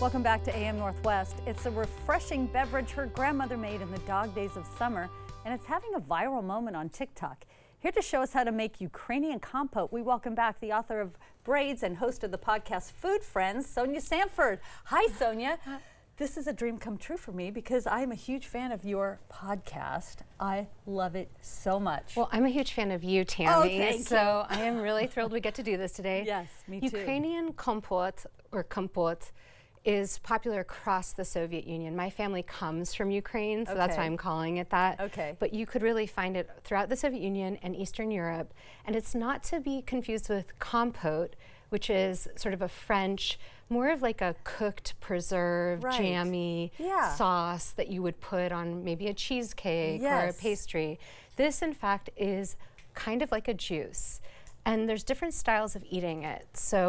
Welcome back to AM Northwest. It's a refreshing beverage her grandmother made in the dog days of summer, and it's having a viral moment on TikTok. Here to show us how to make Ukrainian Kompot, we welcome back the author of Braids and host of the podcast Food Friends, Sonya Sanford. Hi, Sonya. This is a dream come true for me because I'm a huge fan of your podcast. I love it so much. Well, I'm a huge fan of you, Tammy. Oh, thank you. So I am really thrilled we get to do this today. Yes, me too. Ukrainian Kompot, or Kompot, is popular across the Soviet Union. My family comes from Ukraine, so that's why I'm calling it that. Okay. But you could really find it throughout the Soviet Union and Eastern Europe. And it's not to be confused with Kompot, which is sort of a French, more of like a cooked, preserved, jammy sauce that you would put on maybe a cheesecake or a pastry. This, in fact, is kind of like a juice. And there's different styles of eating it,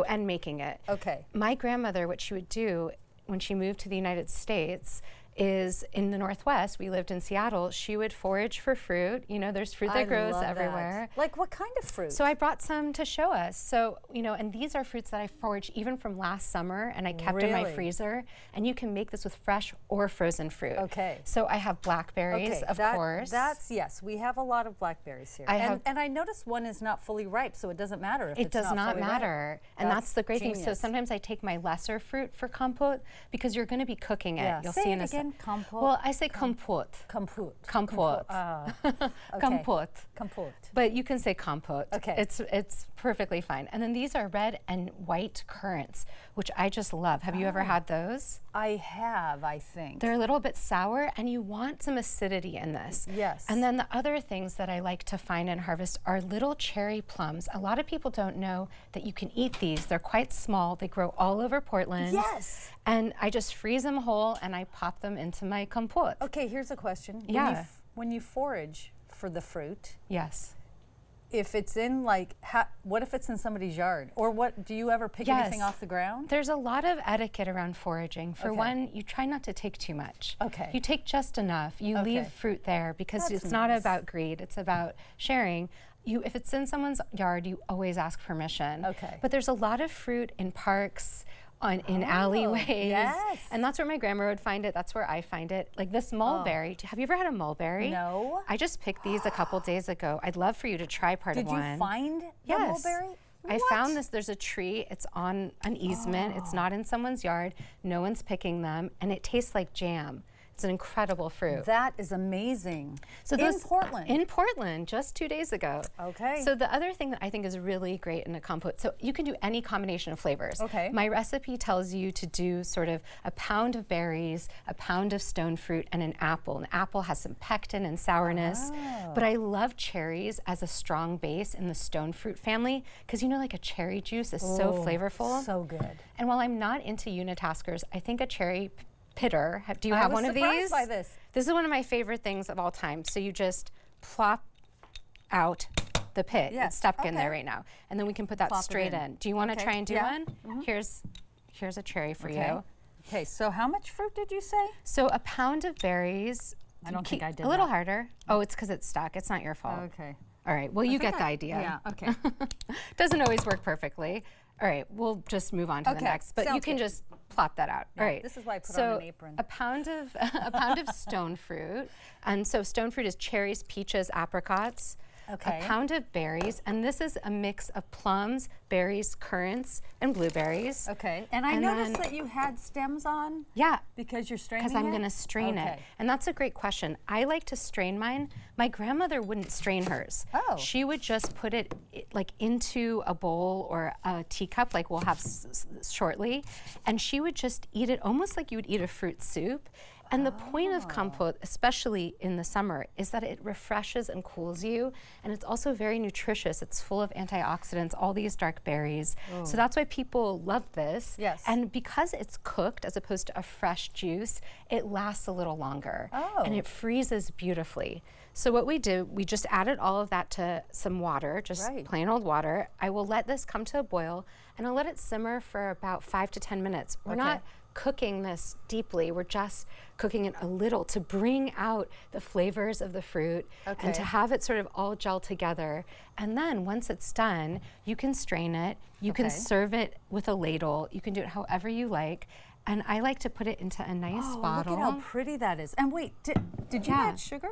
and making it. Okay. My grandmother, what she would do when she moved to the United States is in the Northwest, we lived in Seattle, she would forage for fruit. You know, there's fruit that grows everywhere. Like what kind of fruit? So I brought some to show us. So, you know, and these are fruits that I foraged even from last summer and I kept in my freezer. And you can make this with fresh or frozen fruit. Okay. So I have blackberries, of course. That's, yes, we have a lot of blackberries here. And I noticed one is not fully ripe, so it doesn't matter if it's not fully ripe. It does not matter. And that's the great thing. Genius. So sometimes I take my lesser fruit for Kompot because you're going to be cooking it. You'll see in a second. Kompot? Well, I say Kompot. Kompot. Kompot. Kompot. Kompot. But you can say Kompot. Okay. It's perfectly fine. And then these are red and white currants, which I just love. Have you ever had those? I have, I think. They're a little bit sour, and you want some acidity in this. Yes. And then the other things that I like to find and harvest are little cherry plums. A lot of people don't know that you can eat these. They're quite small. They grow all over Portland. Yes. And I just freeze them whole, and I pop them into my Kompot. Okay, here's a question. Yeah. When you forage for the fruit, yes. if it's in what if it's in somebody's yard? Or what, do you ever pick anything off the ground? There's a lot of etiquette around foraging. For one, you try not to take too much. Okay. You take just enough. You leave fruit there because it's not about greed, it's about sharing. If it's in someone's yard, you always ask permission. Okay. But there's a lot of fruit in parks, in alleyways. Yes. And that's where my grandma would find it. That's where I find it. Like this mulberry. Have you ever had a mulberry? No. I just picked these a couple days ago. I'd love for you to try part of one. Did you find the mulberry? I found this. There's a tree. It's on an easement. It's not in someone's yard. No one's picking them. And it tastes like jam. It's an incredible fruit. That is amazing. So in Portland? In Portland, just 2 days ago. Okay. So the other thing that I think is really great in a Kompot, so you can do any combination of flavors. Okay. My recipe tells you to do sort of a pound of berries, a pound of stone fruit, and an apple. An apple has some pectin and sourness. But I love cherries as a strong base in the stone fruit family because, you know, like a cherry juice is so flavorful. So good. And while I'm not into unitaskers, I think a cherry pitter. Do you have one of these? I was surprised by this. This is one of my favorite things of all time. So you just plop out the pit. It's stuck in there right now. And then we can put that straight in. Do you want to try and do one? Here's a cherry for you. Okay, so how much fruit did you say? So a pound of berries. I don't think I did a little harder. Oh, it's because it's stuck. It's not your fault. Okay. All right. Well, you get the idea. Yeah, okay. Doesn't always work perfectly. All right, we'll just move on to the next. But you can just plop that out. All right. This is why I put on an apron. A pound of stone fruit, and so stone fruit is cherries, peaches, apricots. Okay. A pound of berries, and this is a mix of plums, berries, currants, and blueberries. Okay. And I noticed that you had stems on. Yeah. Because you're straining it? Because I'm going to strain it. And that's a great question. I like to strain mine. My grandmother wouldn't strain hers. Oh. She would just put it like into a bowl or a teacup like we'll have shortly, and she would just eat it almost like you would eat a fruit soup. And the point of Kompot, especially in the summer, is that it refreshes and cools you, and it's also very nutritious. It's full of antioxidants, all these dark berries. So that's why people love this. Yes. And because it's cooked as opposed to a fresh juice, it lasts a little longer. And it freezes beautifully. So what we do, we just added all of that to some water, just plain old water. I will let this come to a boil, and I'll let it simmer for about 5 to 10 minutes. We're not cooking this deeply. We're just cooking it a little to bring out the flavors of the fruit and to have it sort of all gel together. And then once it's done, you can strain it. You can serve it with a ladle. You can do it however you like. And I like to put it into a nice bottle. Look at how pretty that is. And wait, did you add sugar?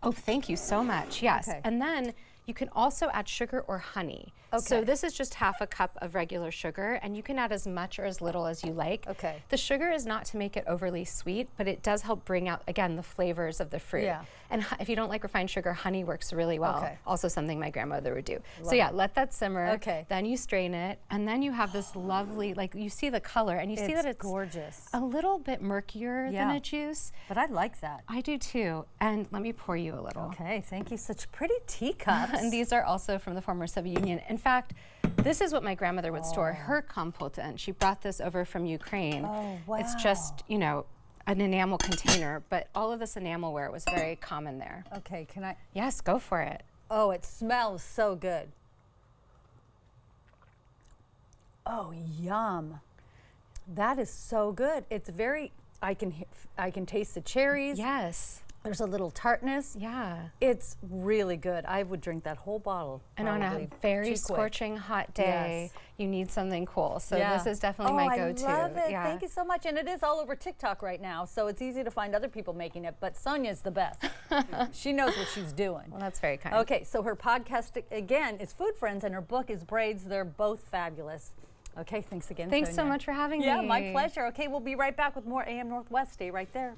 Oh, thank you so much. Yes. Okay. And then you can also add sugar or honey. Okay. So this is just half a cup of regular sugar, and you can add as much or as little as you like. Okay. The sugar is not to make it overly sweet, but it does help bring out, again, the flavors of the fruit. Yeah. And if you don't like refined sugar, honey works really well. Okay. Also something my grandmother would do. So yeah, let that simmer. Okay. Then you strain it, and then you have this lovely, like you see the color, and you see that it's gorgeous. a little bit murkier than a juice. But I like that. I do too. And let me pour you a little. Okay, thank you. Such pretty teacups. And these are also from the former Soviet Union. In fact, this is what my grandmother would store her Kompot in. She brought this over from Ukraine. Oh, wow. It's just, you know, an enamel container, but all of this enamelware was very common there. Okay, can I? Yes, go for it. Oh, it smells so good. Oh, yum. That is so good. It's very, I can taste the cherries. Yes. There's a little tartness. Yeah. It's really good. I would drink that whole bottle. And on a very scorching hot day, you need something cool. So this is definitely my go-to. I love it. Thank you so much. And it is all over TikTok right now, so it's easy to find other people making it, but Sonya's the best. She knows what she's doing. Well, that's very kind. Okay, so her podcast, again, is Food Friends, and her book is Braids. They're both fabulous. Okay, thanks again, Thanks Sonya. so much for having me. Yeah, my pleasure. Okay, we'll be right back with more AM Northwest. Stay right there.